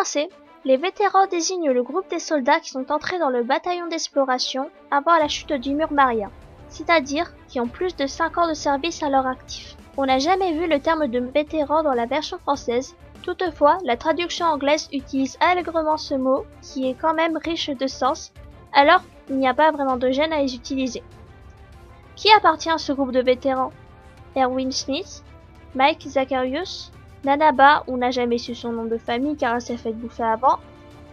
commencer, les vétérans désignent le groupe des soldats qui sont entrés dans le bataillon d'exploration avant la chute du mur Maria, c'est-à-dire qui ont plus de 5 ans de service à leur actif. On n'a jamais vu le terme de vétéran dans la version française, toutefois la traduction anglaise utilise allègrement ce mot qui est quand même riche de sens, alors il n'y a pas vraiment de gêne à les utiliser. Qui appartient à ce groupe de vétérans? Erwin Smith, Mike Zacharius, Nanaba, on n'a jamais su son nom de famille car elle s'est fait bouffer avant,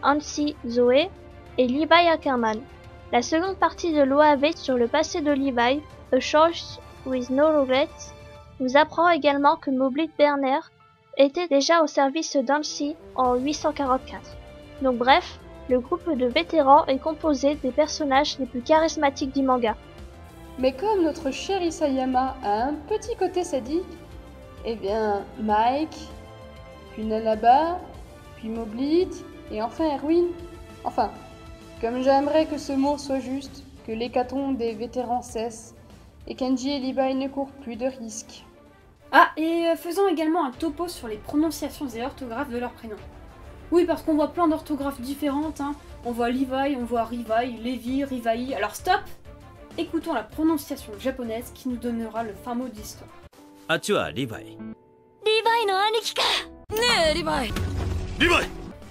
Hansi Zoé et Levi Ackerman. La seconde partie de l'OAV sur le passé de Levi, A Choice with No Regrets, nous apprend également que Mobley Berner était déjà au service d'Hansi en 844. Donc bref, le groupe de vétérans est composé des personnages les plus charismatiques du manga. Mais comme notre cher Isayama a un petit côté sadique, eh bien Mike, puis Nanaba, puis Mobley, et enfin Erwin. Enfin, comme j'aimerais que ce mot soit juste, que l'hécatombe des vétérans cesse, et qu'Anji et Levi ne courent plus de risques. Ah, et faisons également un topo sur les prononciations et orthographes de leurs prénoms. Oui, parce qu'on voit plein d'orthographes différentes, hein. On voit Levi, on voit Rivai, Levi, Rivai, alors stop! Écoutons la prononciation japonaise qui nous donnera le fin mot d'histoire. Tu as Levi.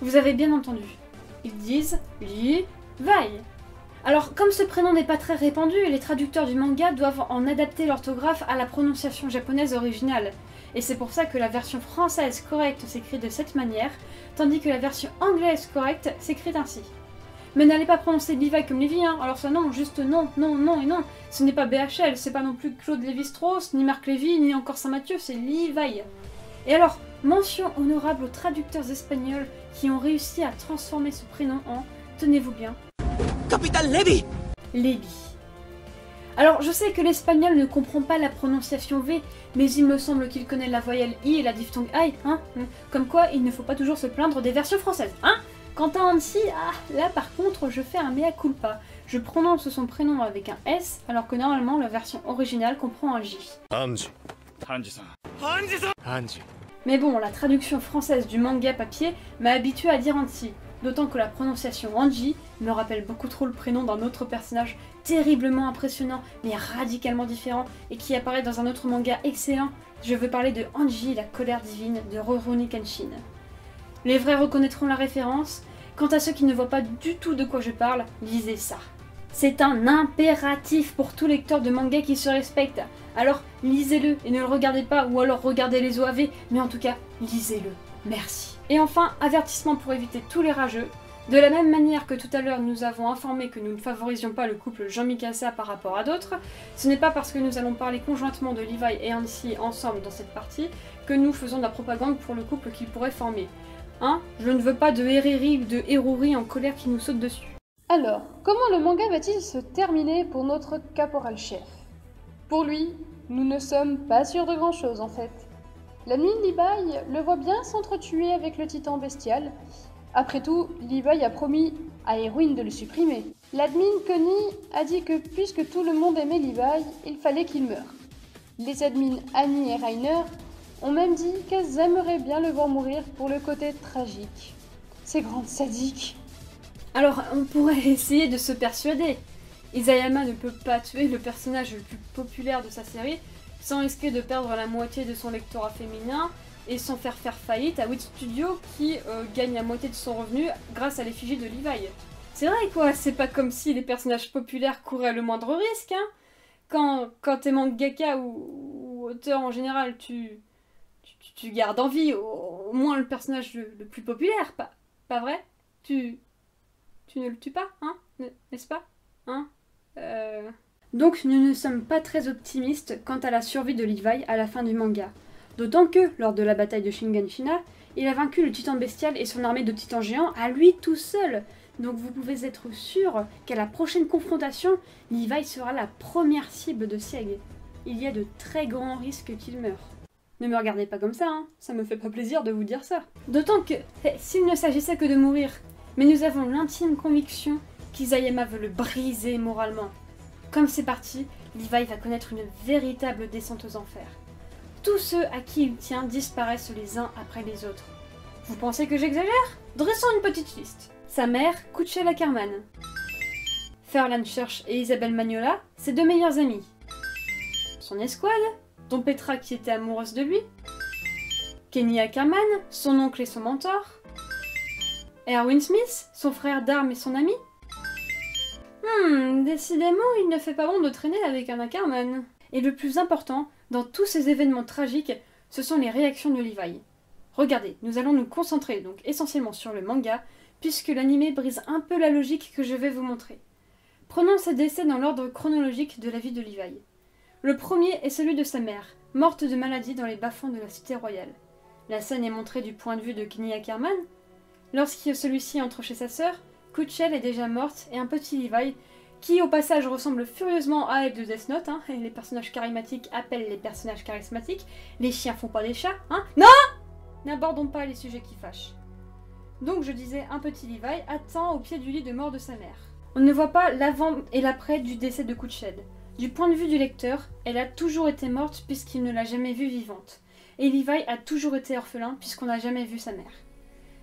Vous avez bien entendu. Ils disent Levi. Alors, comme ce prénom n'est pas très répandu, les traducteurs du manga doivent en adapter l'orthographe à la prononciation japonaise originale. Et c'est pour ça que la version française correcte s'écrit de cette manière, tandis que la version anglaise correcte s'écrit ainsi. Mais n'allez pas prononcer Levi comme Lévi, hein. Alors ça non, juste non, non, non et non. Ce n'est pas BHL, c'est pas non plus Claude Lévi-Strauss, ni Marc Lévy, ni encore Saint-Mathieu, c'est Levi. Et alors, mention honorable aux traducteurs espagnols qui ont réussi à transformer ce prénom en, tenez-vous bien, Capitaine Lévi. Lévi. Alors, je sais que l'espagnol ne comprend pas la prononciation V, mais il me semble qu'il connaît la voyelle I et la diphtongue I, hein. Comme quoi, il ne faut pas toujours se plaindre des versions françaises, hein. Quant à Hansi, là par contre, je fais un mea culpa. Je prononce son prénom avec un S, alors que normalement la version originale comprend un J. Hanji. Mais bon, la traduction française du manga papier m'a habitué à dire Hansi, d'autant que la prononciation Hanji me rappelle beaucoup trop le prénom d'un autre personnage terriblement impressionnant, mais radicalement différent, et qui apparaît dans un autre manga excellent. Je veux parler de Hanji, la colère divine de Rurouni Kenshin. Les vrais reconnaîtront la référence. Quant à ceux qui ne voient pas du tout de quoi je parle, lisez ça. C'est un impératif pour tout lecteur de manga qui se respecte. Alors lisez-le et ne le regardez pas, ou alors regardez les OAV, mais en tout cas, lisez-le. Merci. Et enfin, avertissement pour éviter tous les rageux. De la même manière que tout à l'heure nous avons informé que nous ne favorisions pas le couple Jean Mikasa par rapport à d'autres, ce n'est pas parce que nous allons parler conjointement de Levi et Hansi ensemble dans cette partie que nous faisons de la propagande pour le couple qu'ils pourraient former. Hein? Je ne veux pas de Heriri ou de Heruri en colère qui nous saute dessus. Alors, comment le manga va-t-il se terminer pour notre caporal-chef? Pour lui, nous ne sommes pas sûrs de grand-chose en fait. L'admin Levi le voit bien s'entretuer avec le titan bestial. Après tout, Levi a promis à Erwin de le supprimer. L'admin Connie a dit que puisque tout le monde aimait Levi, il fallait qu'il meure. Les admins Annie et Rainer ont même dit qu'elles aimeraient bien le voir mourir pour le côté tragique. Ces grandes sadiques. Alors, on pourrait essayer de se persuader. Isayama ne peut pas tuer le personnage le plus populaire de sa série sans risquer de perdre la moitié de son lectorat féminin et sans faire faillite à Wit Studio qui gagne la moitié de son revenu grâce à l'effigie de Levi. C'est vrai quoi, c'est pas comme si les personnages populaires couraient le moindre risque, hein. Quand t'es mangaka ou auteur en général, tu gardes en vie au moins le personnage le plus populaire, pas vrai? Tu ne le tues pas, hein? N'est-ce pas? Hein? Donc nous ne sommes pas très optimistes quant à la survie de Levi à la fin du manga. D'autant que, lors de la bataille de Shinganshina, il a vaincu le titan bestial et son armée de titans géants à lui tout seul. Donc vous pouvez être sûr qu'à la prochaine confrontation, Levi sera la première cible de Sieg. Il y a de très grands risques qu'il meure. Ne me regardez pas comme ça, hein, ça me fait pas plaisir de vous dire ça. D'autant que, s'il ne s'agissait que de mourir, mais nous avons l'intime conviction qu'Isayama veut le briser moralement. Comme c'est parti, Levi va connaître une véritable descente aux enfers. Tous ceux à qui il tient disparaissent les uns après les autres. Vous pensez que j'exagère? Dressons une petite liste. Sa mère, Kuchel Ackerman. Ferland Church et Isabelle Magnola, ses deux meilleures amies. Son escouade, dont Petra qui était amoureuse de lui. Kenny Ackerman, son oncle et son mentor. Erwin Smith, son frère d'armes et son ami. Décidément, il ne fait pas bon de traîner avec un Ackerman. Et le plus important, dans tous ces événements tragiques, ce sont les réactions de Levi. Regardez, nous allons nous concentrer donc essentiellement sur le manga, puisque l'anime brise un peu la logique que je vais vous montrer. Prenons ces décès dans l'ordre chronologique de la vie de Levi. Le premier est celui de sa mère, morte de maladie dans les bas-fonds de la cité royale. La scène est montrée du point de vue de Kenny Ackerman. Lorsque celui-ci entre chez sa sœur, Kuchel est déjà morte et un petit Levi, qui au passage ressemble furieusement à Eve de Death Note, et les personnages charismatiques appellent les personnages charismatiques, les chiens font pas des chats, Non! N'abordons pas les sujets qui fâchent. Donc je disais, un petit Levi attend au pied du lit de mort de sa mère. On ne voit pas l'avant et l'après du décès de Kuchel. Du point de vue du lecteur, elle a toujours été morte puisqu'il ne l'a jamais vue vivante. Et Levi a toujours été orphelin puisqu'on n'a jamais vu sa mère.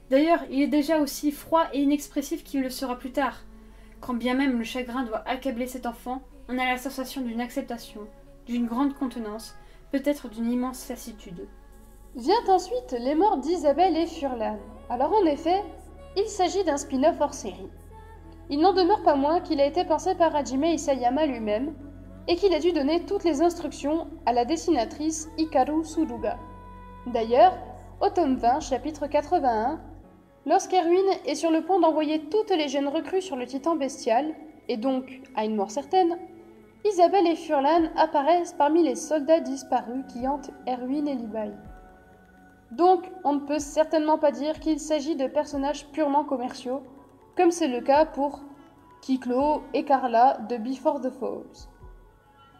D'ailleurs, il est déjà aussi froid et inexpressif qu'il le sera plus tard. Quand bien même le chagrin doit accabler cet enfant, on a la sensation d'une acceptation, d'une grande contenance, peut-être d'une immense lassitude. Vient ensuite les morts d'Isabelle et Furlan. Alors en effet, il s'agit d'un spin-off hors série. Il n'en demeure pas moins qu'il a été pensé par Hajime Isayama lui-même, et qu'il a dû donner toutes les instructions à la dessinatrice Hikaru Suruga. D'ailleurs, au tome 20, chapitre 81, lorsqu'Erwin est sur le point d'envoyer toutes les jeunes recrues sur le titan bestial, et donc à une mort certaine, Isabelle et Furlan apparaissent parmi les soldats disparus qui hantent Erwin et Levi. Donc, on ne peut certainement pas dire qu'il s'agit de personnages purement commerciaux, comme c'est le cas pour Kiklo et Carla de Before the Falls.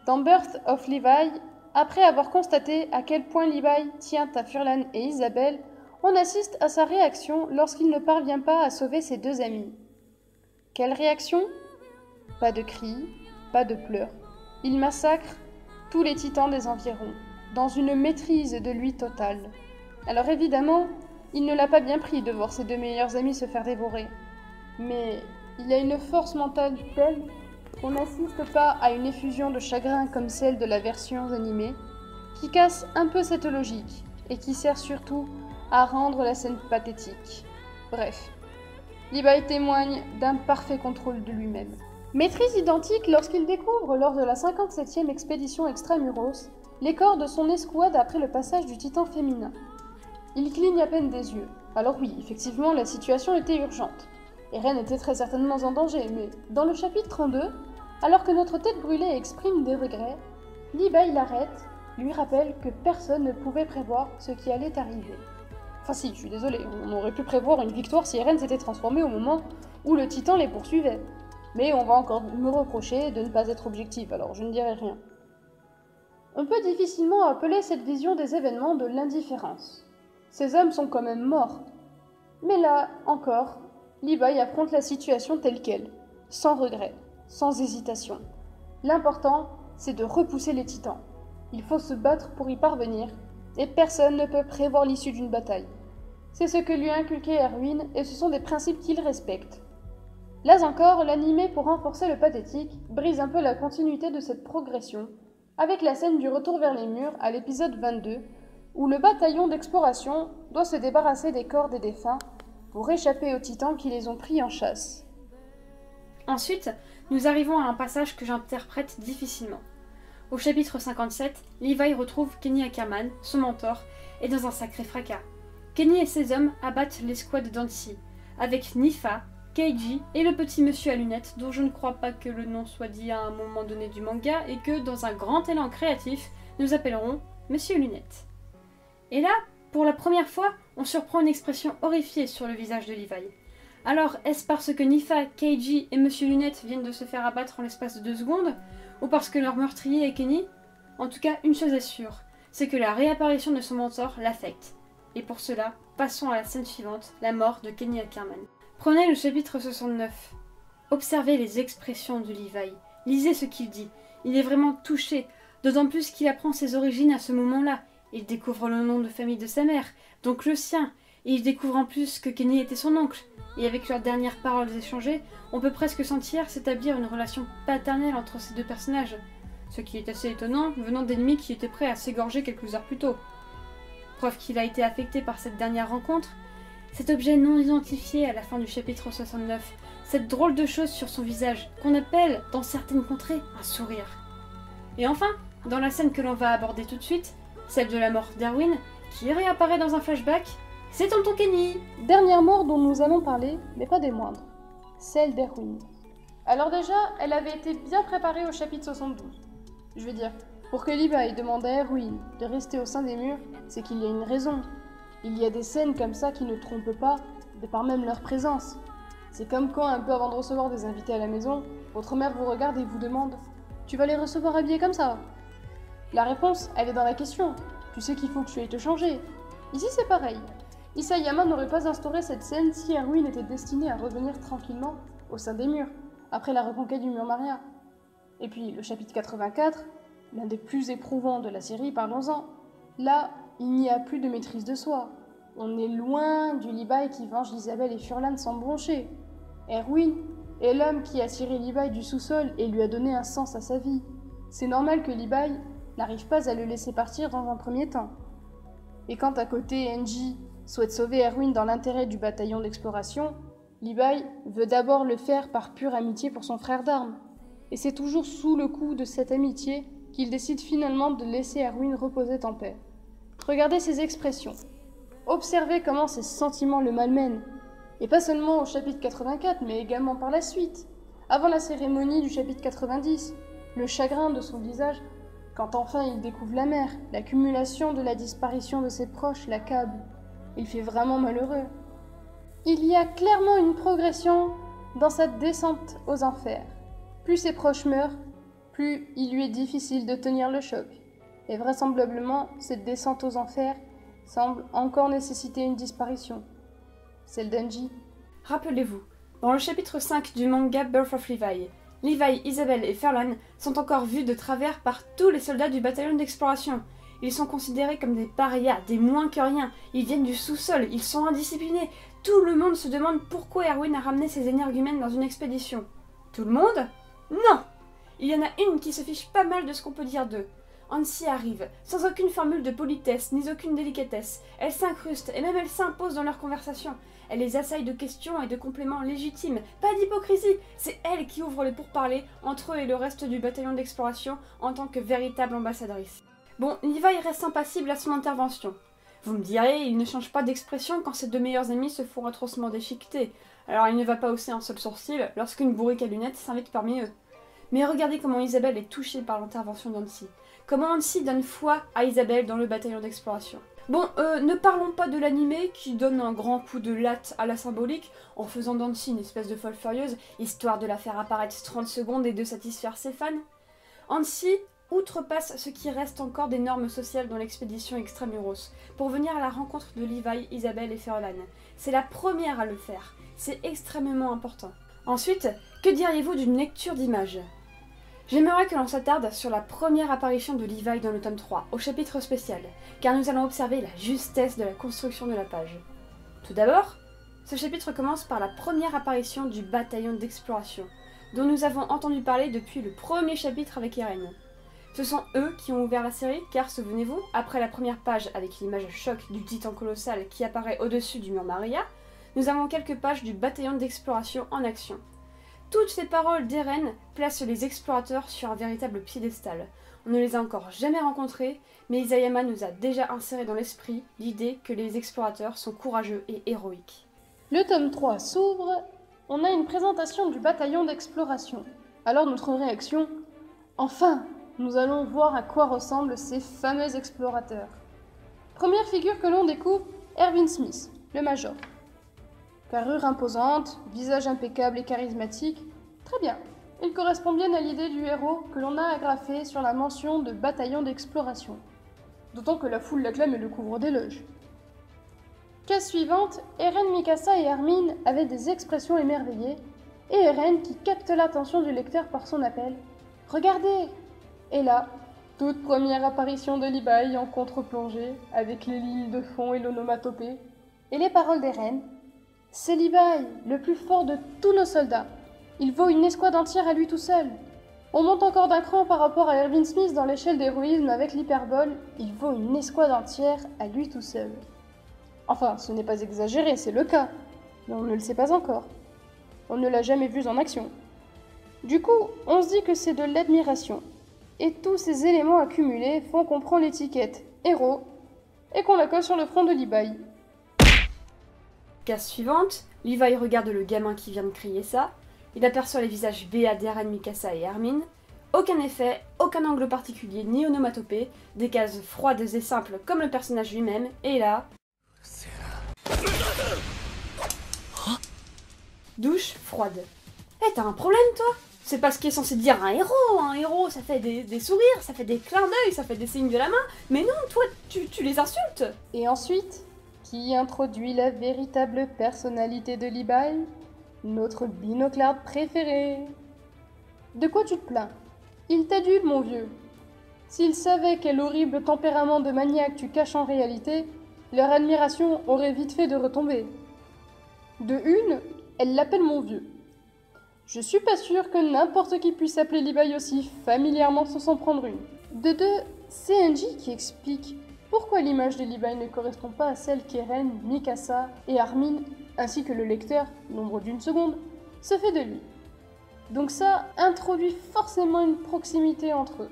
Dans Birth of Levi, après avoir constaté à quel point Levi tient à Furlan et Isabelle, on assiste à sa réaction lorsqu'il ne parvient pas à sauver ses deux amis. Quelle réaction? Pas de cris, pas de pleurs. Il massacre tous les titans des environs, dans une maîtrise de lui totale. Alors évidemment, il ne l'a pas bien pris de voir ses deux meilleurs amis se faire dévorer. Mais il a une force mentale telle qu'on n'assiste pas à une effusion de chagrin comme celle de la version animée, qui casse un peu cette logique, et qui sert surtout à rendre la scène pathétique. Bref, Levi témoigne d'un parfait contrôle de lui-même. Maîtrise identique lorsqu'il découvre lors de la 57e expédition Extramuros les corps de son escouade après le passage du titan féminin. Il cligne à peine des yeux. Alors oui, effectivement, la situation était urgente. Eren était très certainement en danger, mais dans le chapitre 32, alors que notre tête brûlée exprime des regrets, Levi l'arrête, lui rappelle que personne ne pouvait prévoir ce qui allait arriver. Enfin si, je suis désolée, on aurait pu prévoir une victoire si Eren s'était transformé au moment où le titan les poursuivait. Mais on va encore me reprocher de ne pas être objective, alors je ne dirai rien. On peut difficilement appeler cette vision des événements de l'indifférence. Ces hommes sont quand même morts. Mais là, encore, Levi affronte la situation telle qu'elle, sans regret, sans hésitation. L'important, c'est de repousser les titans. Il faut se battre pour y parvenir, et personne ne peut prévoir l'issue d'une bataille. C'est ce que lui a inculqué Erwin, et ce sont des principes qu'il respecte. Là encore, l'anime, pour renforcer le pathétique, brise un peu la continuité de cette progression, avec la scène du retour vers les murs à l'épisode 22, où le bataillon d'exploration doit se débarrasser des corps des défunts pour échapper aux titans qui les ont pris en chasse. Ensuite, nous arrivons à un passage que j'interprète difficilement. Au chapitre 57, Levi retrouve Kenny Ackerman, son mentor, et dans un sacré fracas. Kenny et ses hommes abattent l'escouade d'Annecy, avec Nifa, Keiji et le petit monsieur à lunettes, dont je ne crois pas que le nom soit dit à un moment donné du manga, et que, dans un grand élan créatif, nous appellerons Monsieur Lunettes. Et là, pour la première fois, on surprend une expression horrifiée sur le visage de Levi. Alors, est-ce parce que Nifa, Keiji et Monsieur Lunettes viennent de se faire abattre en l'espace de 2 secondes, ou parce que leur meurtrier est Kenny? En tout cas, une chose est sûre, c'est que la réapparition de son mentor l'affecte. Et pour cela, passons à la scène suivante, la mort de Kenny Ackerman. Prenez le chapitre 69. Observez les expressions de Levi. Lisez ce qu'il dit. Il est vraiment touché, d'autant plus qu'il apprend ses origines à ce moment-là. Il découvre le nom de famille de sa mère, donc le sien. Et il découvre en plus que Kenny était son oncle. Et avec leurs dernières paroles échangées, on peut presque sentir s'établir une relation paternelle entre ces deux personnages. Ce qui est assez étonnant venant d'ennemis qui étaient prêts à s'égorger quelques heures plus tôt. Preuve qu'il a été affecté par cette dernière rencontre, cet objet non identifié à la fin du chapitre 69, cette drôle de chose sur son visage, qu'on appelle, dans certaines contrées, un sourire. Et enfin, dans la scène que l'on va aborder tout de suite, celle de la mort d'Erwin, qui réapparaît dans un flashback, c'est tonton Kenny. Dernière mort dont nous allons parler, mais pas des moindres, celle d'Erwin. Alors déjà, elle avait été bien préparée au chapitre 72. Je veux dire, pour que Levi demande à Erwin de rester au sein des murs, c'est qu'il y a une raison. Il y a des scènes comme ça qui ne trompent pas, de par même leur présence. C'est comme quand, un peu avant de recevoir des invités à la maison, votre mère vous regarde et vous demande « Tu vas les recevoir habillés comme ça ?» La réponse, elle est dans la question. Tu sais qu'il faut que tu ailles te changer. Ici, c'est pareil. Isayama n'aurait pas instauré cette scène si Erwin était destiné à revenir tranquillement au sein des murs, après la reconquête du mur Maria. Et puis, le chapitre 84, l'un des plus éprouvants de la série, parlons-en. Là, il n'y a plus de maîtrise de soi. On est loin du Levi qui venge Isabelle et Furlan sans broncher. Erwin est l'homme qui a tiré Levi du sous-sol et lui a donné un sens à sa vie. C'est normal que Levi n'arrive pas à le laisser partir dans un premier temps. Et quand à côté Enji souhaite sauver Erwin dans l'intérêt du bataillon d'exploration, Levi veut d'abord le faire par pure amitié pour son frère d'armes. Et c'est toujours sous le coup de cette amitié qu'il décide finalement de laisser Erwin reposer en paix. Regardez ses expressions. Observez comment ses sentiments le malmènent. Et pas seulement au chapitre 84, mais également par la suite. Avant la cérémonie du chapitre 90, le chagrin de son visage, quand enfin il découvre la mer, l'accumulation de la disparition de ses proches l'accable. Il fait vraiment malheureux. Il y a clairement une progression dans sa descente aux enfers. Plus ses proches meurent, plus il lui est difficile de tenir le choc. Et vraisemblablement, cette descente aux enfers semble encore nécessiter une disparition. Celle d'Enji. Rappelez-vous, dans le chapitre 5 du manga Birth of Levi, Levi, Isabelle et Furlan sont encore vus de travers par tous les soldats du bataillon d'exploration. Ils sont considérés comme des parias, des moins que rien. Ils viennent du sous-sol, ils sont indisciplinés. Tout le monde se demande pourquoi Erwin a ramené ses énergumènes dans une expédition. Tout le monde? Non! Il y en a une qui se fiche pas mal de ce qu'on peut dire d'eux. Hansi arrive, sans aucune formule de politesse, ni aucune délicatesse. Elle s'incruste, et même elle s'impose dans leur conversation. Elle les assaille de questions et de compléments légitimes. Pas d'hypocrisie! C'est elle qui ouvre les pourparlers entre eux et le reste du bataillon d'exploration en tant que véritable ambassadrice. Bon, Levi reste impassible à son intervention. Vous me direz, il ne change pas d'expression quand ses deux meilleurs amis se font atrocement déchiqueter. Alors il ne va pas hausser un seul sourcil lorsqu'une bourrique à lunettes s'invite parmi eux. Mais regardez comment Isabelle est touchée par l'intervention d'Hansi. Comment Hansi donne foi à Isabelle dans le bataillon d'exploration. Bon, ne parlons pas de l'animé qui donne un grand coup de latte à la symbolique en faisant d'Hansi une espèce de folle furieuse, histoire de la faire apparaître 30 secondes et de satisfaire ses fans. Hansi outrepasse ce qui reste encore des normes sociales dans l'expédition Extramuros pour venir à la rencontre de Levi, Isabelle et Furlan. C'est la première à le faire. C'est extrêmement important. Ensuite, que diriez-vous d'une lecture d'images ? J'aimerais que l'on s'attarde sur la première apparition de Levi dans le tome 3, au chapitre spécial, car nous allons observer la justesse de la construction de la page. Tout d'abord, ce chapitre commence par la première apparition du bataillon d'exploration, dont nous avons entendu parler depuis le premier chapitre avec Eren. Ce sont eux qui ont ouvert la série, car souvenez-vous, après la première page avec l'image choc du titan colossal qui apparaît au-dessus du mur Maria, nous avons quelques pages du bataillon d'exploration en action. Toutes ces paroles d'Eren placent les explorateurs sur un véritable piédestal. On ne les a encore jamais rencontrés, mais Isayama nous a déjà inséré dans l'esprit l'idée que les explorateurs sont courageux et héroïques. Le tome 3 s'ouvre, on a une présentation du bataillon d'exploration. Alors notre réaction, enfin, nous allons voir à quoi ressemblent ces fameux explorateurs. Première figure que l'on découvre, Erwin Smith, le major. Carrure imposante, visage impeccable et charismatique, très bien. Il correspond bien à l'idée du héros que l'on a agrafé sur la mention de bataillon d'exploration. D'autant que la foule l'acclame et le couvre d'éloges. Case suivante, Eren, Mikasa et Armin avaient des expressions émerveillées, et Eren qui capte l'attention du lecteur par son appel « Regardez !» Et là, toute première apparition de Levi en contre-plongée, avec les lignes de fond et l'onomatopée. Et les paroles d'Eren? C'est Levi, le plus fort de tous nos soldats. Il vaut une escouade entière à lui tout seul. On monte encore d'un cran par rapport à Erwin Smith dans l'échelle d'héroïsme avec l'hyperbole. Il vaut une escouade entière à lui tout seul. Enfin, ce n'est pas exagéré, c'est le cas. Mais on ne le sait pas encore. On ne l'a jamais vu en action. Du coup, on se dit que c'est de l'admiration. Et tous ces éléments accumulés font qu'on prend l'étiquette héros et qu'on la colle sur le front de Levi. Case suivante, Levi regarde le gamin qui vient de crier ça. Il aperçoit les visages béats d'Eren, Mikasa et Hermine. Aucun effet, aucun angle particulier ni onomatopée, des cases froides et simples comme le personnage lui-même, et là... Douche froide. Eh, t'as un problème toi? C'est pas ce qui est censé dire un héros ça fait des sourires, ça fait des clins d'œil, ça fait des signes de la main, mais non, toi, tu les insultes. Et ensuite, qui introduit la véritable personnalité de Levi? Notre binoclard préféré. De quoi tu te plains? Il t'adule, mon vieux. S'ils savaient quel horrible tempérament de maniaque tu caches en réalité, leur admiration aurait vite fait de retomber. De une, elle l'appelle mon vieux. Je suis pas sûre que n'importe qui puisse appeler Levi aussi familièrement sans s'en prendre une. De deux, c'est Angie qui explique pourquoi l'image de Levi ne correspond pas à celle qu'Eren, Mikasa et Armin, ainsi que le lecteur, nombre d'une seconde, se fait de lui. Donc ça introduit forcément une proximité entre eux.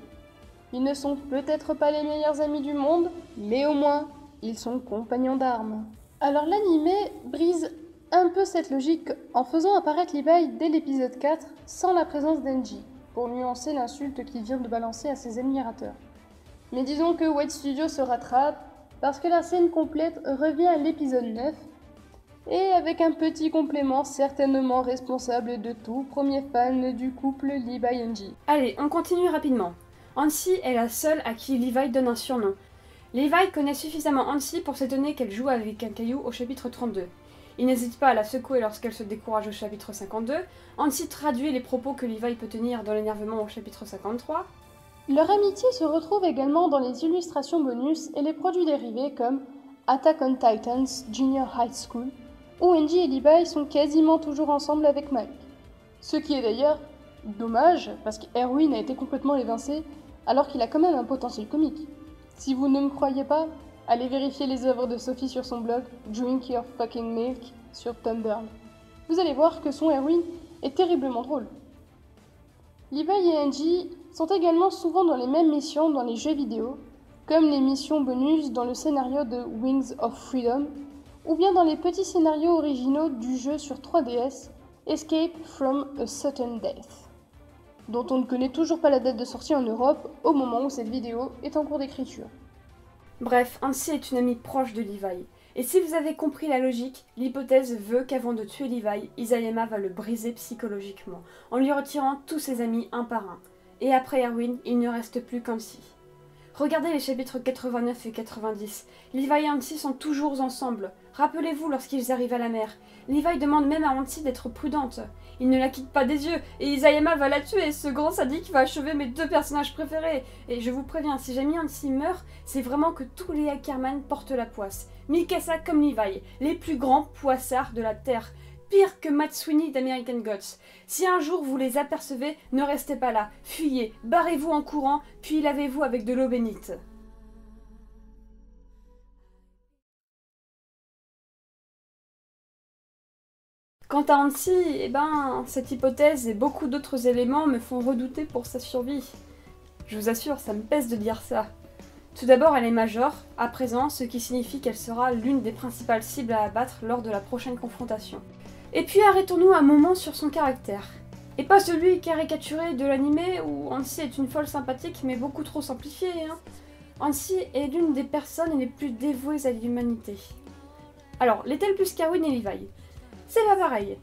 Ils ne sont peut-être pas les meilleurs amis du monde, mais au moins, ils sont compagnons d'armes. Alors l'anime brise un peu cette logique en faisant apparaître Levi dès l'épisode 4 sans la présence d'Angie, pour nuancer l'insulte qu'il vient de balancer à ses admirateurs. Mais disons que White Studio se rattrape parce que la scène complète revient à l'épisode 9 et avec un petit complément certainement responsable de tout premier fan du couple Levi-Angie. Allez, on continue rapidement. Hansi est la seule à qui Levi donne un surnom. Levi connaît suffisamment Hansi pour s'étonner qu'elle joue avec un caillou au chapitre 32. Il n'hésite pas à la secouer lorsqu'elle se décourage au chapitre 52. Hansi traduit les propos que Levi peut tenir dans l'énervement au chapitre 53. Leur amitié se retrouve également dans les illustrations bonus et les produits dérivés comme Attack on Titans Junior High School, où Angie et Levi sont quasiment toujours ensemble avec Mike. Ce qui est d'ailleurs dommage, parce qu'Erwin a été complètement évincé, alors qu'il a quand même un potentiel comique. Si vous ne me croyez pas, allez vérifier les œuvres de Sophie sur son blog Drink Your Fucking Milk sur Tumblr. Vous allez voir que son Erwin est terriblement drôle. Levi et Angie sont également souvent dans les mêmes missions dans les jeux vidéo, comme les missions bonus dans le scénario de Wings of Freedom, ou bien dans les petits scénarios originaux du jeu sur 3DS, Escape from a Certain Death, dont on ne connaît toujours pas la date de sortie en Europe au moment où cette vidéo est en cours d'écriture. Bref, Hansi est une amie proche de Levi. Et si vous avez compris la logique, l'hypothèse veut qu'avant de tuer Levi, Isayama va le briser psychologiquement, en lui retirant tous ses amis un par un. Et après Erwin, il ne reste plus qu'Hansi. Regardez les chapitres 89 et 90. Levi et Hansi sont toujours ensemble. Rappelez-vous lorsqu'ils arrivent à la mer. Levi demande même à Hansi d'être prudente. Il ne la quitte pas des yeux, et Isayama va la tuer, ce grand sadique va achever mes deux personnages préférés. Et je vous préviens, si jamais Hansi meurt, c'est vraiment que tous les Ackerman portent la poisse. Mikasa comme Levi, les plus grands poissards de la Terre. Pire que Matt Sweeney d'American Gods. Si un jour vous les apercevez, ne restez pas là, fuyez, barrez-vous en courant, puis lavez-vous avec de l'eau bénite. Quant à Hansi, cette hypothèse et beaucoup d'autres éléments me font redouter pour sa survie. Je vous assure, ça me pèse de dire ça. Tout d'abord, elle est majeure, à présent, ce qui signifie qu'elle sera l'une des principales cibles à abattre lors de la prochaine confrontation. Et puis arrêtons-nous un moment sur son caractère. Et pas celui caricaturé de l'animé où Hansi est une folle sympathique mais beaucoup trop simplifiée. Hansi est l'une des personnes les plus dévouées à l'humanité. Alors, l'est-elle plus qu'Erwin et Levi? C'est pas pareil.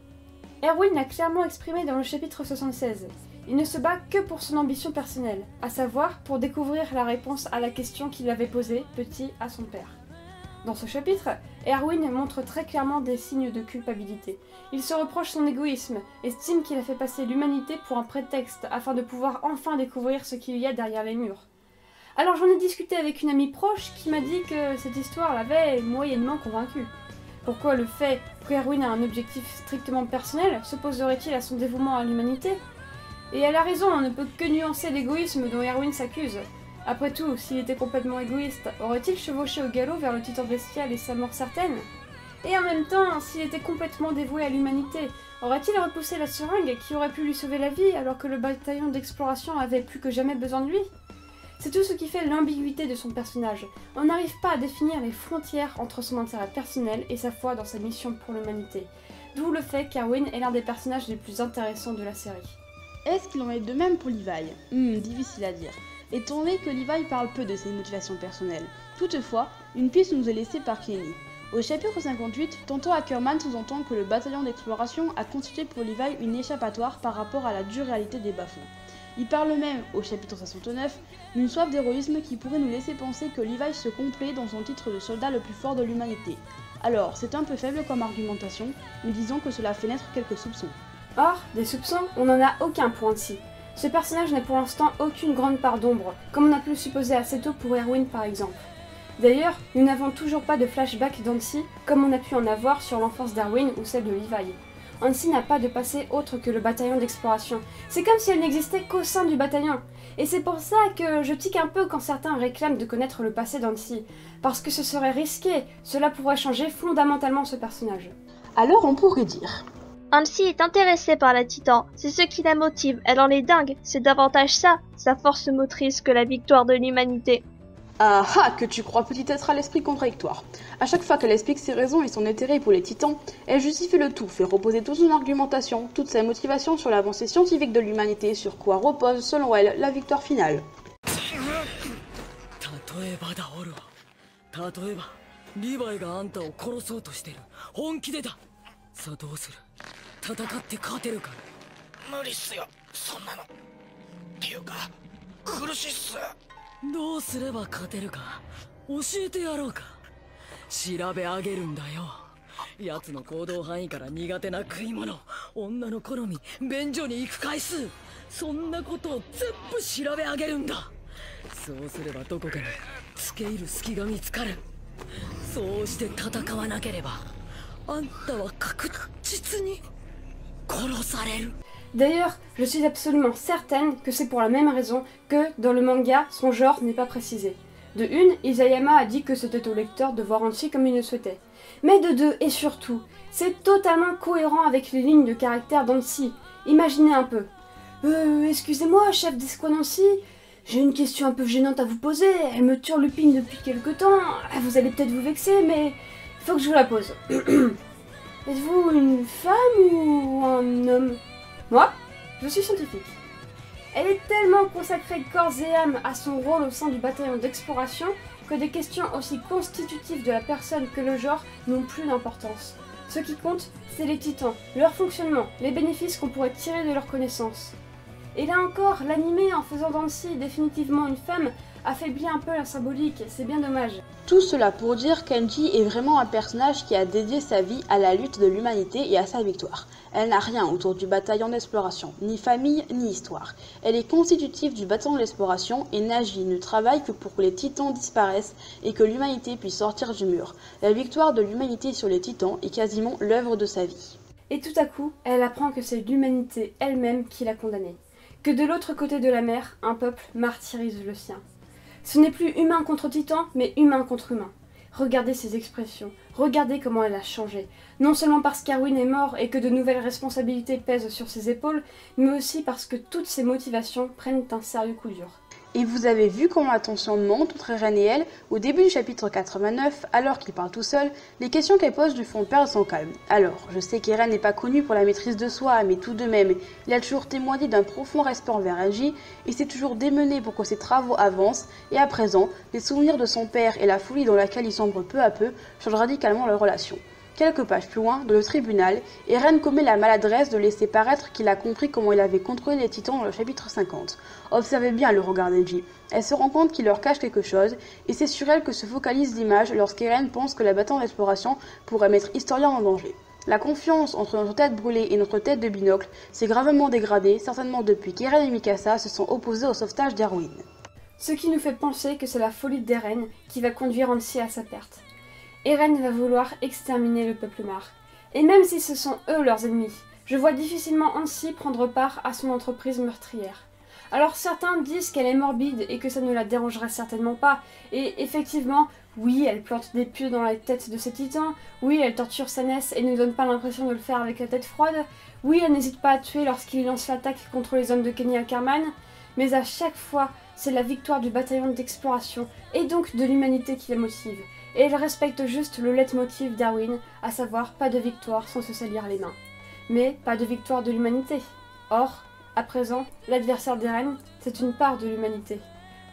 Erwin l'a clairement exprimé dans le chapitre 76. Il ne se bat que pour son ambition personnelle, à savoir pour découvrir la réponse à la question qu'il avait posée, petit, à son père. Dans ce chapitre, Erwin montre très clairement des signes de culpabilité. Il se reproche son égoïsme, estime qu'il a fait passer l'humanité pour un prétexte afin de pouvoir enfin découvrir ce qu'il y a derrière les murs. Alors j'en ai discuté avec une amie proche qui m'a dit que cette histoire l'avait moyennement convaincu. Pourquoi le fait qu'Erwin a un objectif strictement personnel s'opposerait-il à son dévouement à l'humanité? Et elle a raison, on ne peut que nuancer l'égoïsme dont Erwin s'accuse. Après tout, s'il était complètement égoïste, aurait-il chevauché au galop vers le titan bestial et sa mort certaine? Et en même temps, s'il était complètement dévoué à l'humanité, aurait-il repoussé la seringue qui aurait pu lui sauver la vie alors que le bataillon d'exploration avait plus que jamais besoin de lui? C'est tout ce qui fait l'ambiguïté de son personnage. On n'arrive pas à définir les frontières entre son intérêt personnel et sa foi dans sa mission pour l'humanité. D'où le fait qu'Erwin est l'un des personnages les plus intéressants de la série. Est-ce qu'il en est de même pour Levi? Difficile à dire, étant donné que Levi parle peu de ses motivations personnelles. Toutefois, une piste nous est laissée par Kenny. Au chapitre 58, tonton Ackerman sous-entend que le bataillon d'exploration a constitué pour Levi une échappatoire par rapport à la dure réalité des bas-fonds. Il parle même, au chapitre 69, d'une soif d'héroïsme qui pourrait nous laisser penser que Levi se complaît dans son titre de soldat le plus fort de l'humanité. Alors, c'est un peu faible comme argumentation, mais disons que cela fait naître quelques soupçons. Or, des soupçons, on n'en a aucun pour Hansi. Ce personnage n'a pour l'instant aucune grande part d'ombre, comme on a pu le supposer assez tôt pour Erwin par exemple. D'ailleurs, nous n'avons toujours pas de flashback d'Hansi, comme on a pu en avoir sur l'enfance d'Erwin ou celle de Levi. Hansi n'a pas de passé autre que le bataillon d'exploration. C'est comme si elle n'existait qu'au sein du bataillon. Et c'est pour ça que je tique un peu quand certains réclament de connaître le passé d'Hansi. Parce que ce serait risqué, cela pourrait changer fondamentalement ce personnage. Alors on pourrait dire... Hansi est intéressée par la Titan, c'est ce qui la motive, elle en est dingue, c'est davantage ça, sa force motrice que la victoire de l'humanité. Ah ah, que tu crois petit être à l'esprit contradictoire. À chaque fois qu'elle explique ses raisons et son intérêt pour les titans, elle justifie le tout, fait reposer toute son argumentation, toute sa motivation sur l'avancée scientifique de l'humanité, sur quoi repose, selon elle, la victoire finale. D'ailleurs, je suis absolument certaine que c'est pour la même raison que, dans le manga, son genre n'est pas précisé. De une, Isayama a dit que c'était au lecteur de voir Hansi comme il le souhaitait. Mais de deux, et surtout, c'est totalement cohérent avec les lignes de caractère d'Hansi. Imaginez un peu. Excusez-moi, chef d'escouade Hansi, j'ai une question un peu gênante à vous poser, elle me turlupine depuis quelque temps, vous allez peut-être vous vexer, mais il faut que je vous la pose. Êtes-vous une femme ou un homme? Moi, je suis scientifique. Elle est tellement consacrée corps et âme à son rôle au sein du bataillon d'exploration que des questions aussi constitutives de la personne que le genre n'ont plus d'importance. Ce qui compte, c'est les titans, leur fonctionnement, les bénéfices qu'on pourrait tirer de leur connaissance. Et là encore, l'anime, en faisant d'Hansi définitivement une femme, affaiblit un peu la symbolique, c'est bien dommage. Tout cela pour dire qu'Angie est vraiment un personnage qui a dédié sa vie à la lutte de l'humanité et à sa victoire. Elle n'a rien autour du bataillon d'exploration, ni famille, ni histoire. Elle est constitutive du bataillon d'exploration et n'agit, ne travaille que pour que les titans disparaissent et que l'humanité puisse sortir du mur. La victoire de l'humanité sur les titans est quasiment l'œuvre de sa vie. Et tout à coup, elle apprend que c'est l'humanité elle-même qui l'a condamnée. Que de l'autre côté de la mer, un peuple martyrise le sien. Ce n'est plus humain contre titan, mais humain contre humain. Regardez ses expressions, regardez comment elle a changé. Non seulement parce qu'Erwin est mort et que de nouvelles responsabilités pèsent sur ses épaules, mais aussi parce que toutes ses motivations prennent un sérieux coup dur. Et vous avez vu comment la tension monte entre Eren et elle au début du chapitre 89, alors qu'il parle tout seul, les questions qu'elle pose lui font perdre son calme. Alors, je sais qu'Eren n'est pas connu pour la maîtrise de soi, mais tout de même, il a toujours témoigné d'un profond respect envers Angie, et s'est toujours démené pour que ses travaux avancent, et à présent, les souvenirs de son père et la folie dans laquelle il sombre peu à peu changent radicalement leur relation. Quelques pages plus loin, dans le tribunal, Eren commet la maladresse de laisser paraître qu'il a compris comment il avait contrôlé les titans dans le chapitre 50. Observez bien le regard d'Angie. Elle se rend compte qu'il leur cache quelque chose, et c'est sur elle que se focalise l'image lorsqu'Eren pense que la bataille d'exploration pourrait mettre Historia en danger. La confiance entre notre tête brûlée et notre tête de binocle s'est gravement dégradée, certainement depuis qu'Eren et Mikasa se sont opposés au sauvetage d'Erwin. Ce qui nous fait penser que c'est la folie d'Eren qui va conduire Hansi à sa perte. Eren va vouloir exterminer le peuple Mar. Et même si ce sont eux leurs ennemis, je vois difficilement Hansi prendre part à son entreprise meurtrière. Alors certains disent qu'elle est morbide et que ça ne la dérangerait certainement pas, et effectivement, oui, elle plante des pieux dans la tête de ses titans, oui, elle torture Sanès et ne donne pas l'impression de le faire avec la tête froide, oui, elle n'hésite pas à tuer lorsqu'il lance l'attaque contre les hommes de Kenny Ackerman, mais à chaque fois, c'est la victoire du bataillon d'exploration et donc de l'humanité qui la motive. Et elle respecte juste le leitmotiv d'Arwin, à savoir pas de victoire sans se salir les mains. Mais pas de victoire de l'humanité. Or, à présent, l'adversaire d'Eren, c'est une part de l'humanité.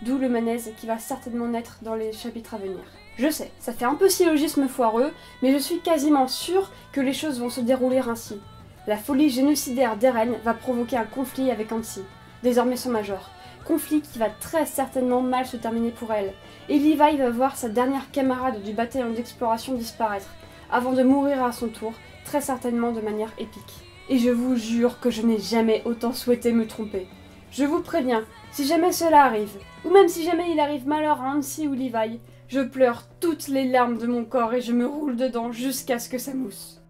D'où le malaise qui va certainement naître dans les chapitres à venir. Je sais, ça fait un peu syllogisme foireux, mais je suis quasiment sûre que les choses vont se dérouler ainsi. La folie génocidaire d'Eren va provoquer un conflit avec Hansi, désormais son major. Conflit qui va très certainement mal se terminer pour elle. Et Levi va voir sa dernière camarade du bataillon d'exploration disparaître, avant de mourir à son tour, très certainement de manière épique. Et je vous jure que je n'ai jamais autant souhaité me tromper. Je vous préviens, si jamais cela arrive, ou même si jamais il arrive malheur à Hansi ou Levi, je pleure toutes les larmes de mon corps et je me roule dedans jusqu'à ce que ça mousse.